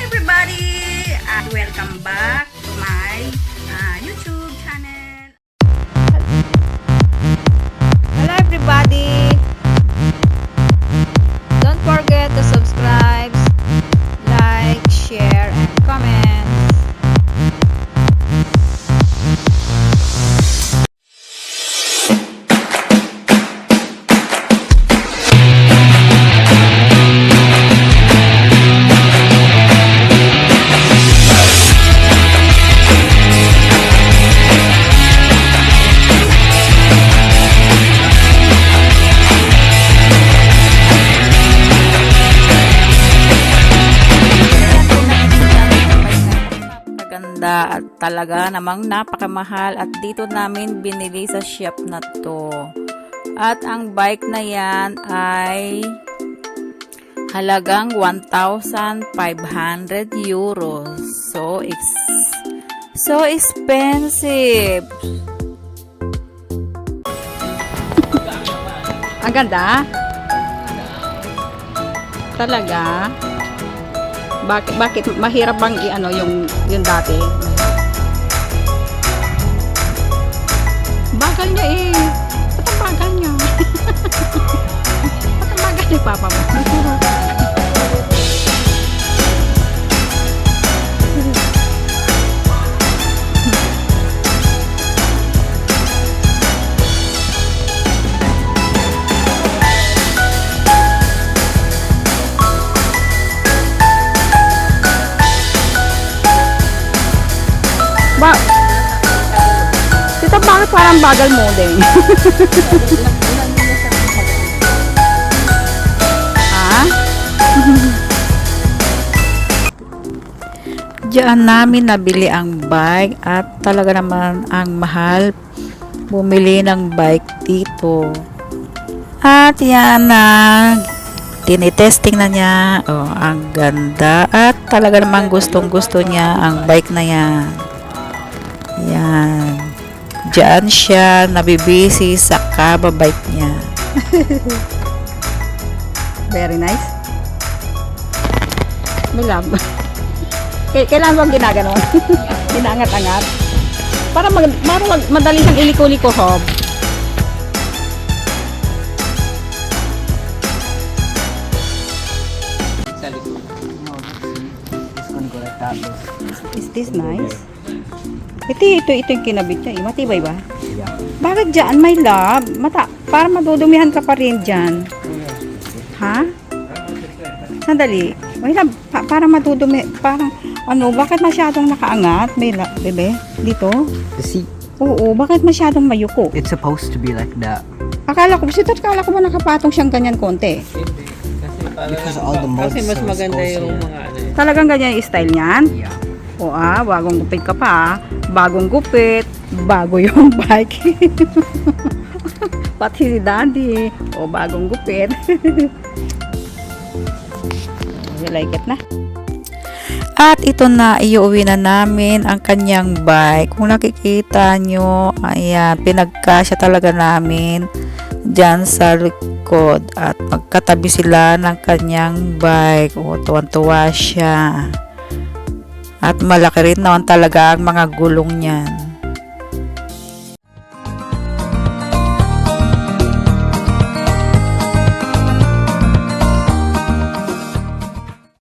everybody! Welcome back to my YouTube channel. Hello everybody! Don't forget to subscribe, like, share, and comment. Ganda at talaga namang napakamahal at dito namin binili sa shop na to. At ang bike na yan ay halagang 1,500 euros. So expensive. Ang ganda. Talaga. Bakit mahirap bang i-ano yung dati? Bagal niya eh. Ba't ang bagal niya? Ba't ang bagal ni Papa mo? Tita, bakit parang bagal mo din? Ha? Diyan namin nabili ang bike at talaga naman ang mahal bumili ng bike dito. At yan na tinitesting na niya. Oh, ang ganda at talaga naman gustong-gusto niya ang bike na yan. Yan. Diyan siya nabibisi sa kababike niya. Very nice. May love. Kailan bang ginaganon? Ginangat-angat. Para madali siyang iliko-liko, Hob. Is this nice? Ito yung kinabit niya. Matibay ba? Yeah. Bakit dyan, my love? Para madudumihan ka pa rin dyan. Ha? Sandali. My love, para madudumi. Parang, bakit masyadong nakaangat? May love, bebe? Dito? The seat, Oo, bakit masyadong mayuko? it's supposed to be like that. Akala ko ba nakapatong siyang ganyan konti? Because all the mods Kasi mas so maganda supposed yung to- mga ano eh. Talagang ganyan yung style niyan? Yeah. O bagong gupit ka pa. Bagong gupit, bago yung bike. Pati si Daddy. O bagong gupit. You like it na? At ito na, iuwi na namin ang kanyang bike. Kung nakikita nyo, ayan, pinagkasya talaga namin dyan sa likod. At magkatabi sila ng kanyang bike. O, tuwan-tuwa siya. At malaki rin naman talaga ang mga gulong niyan.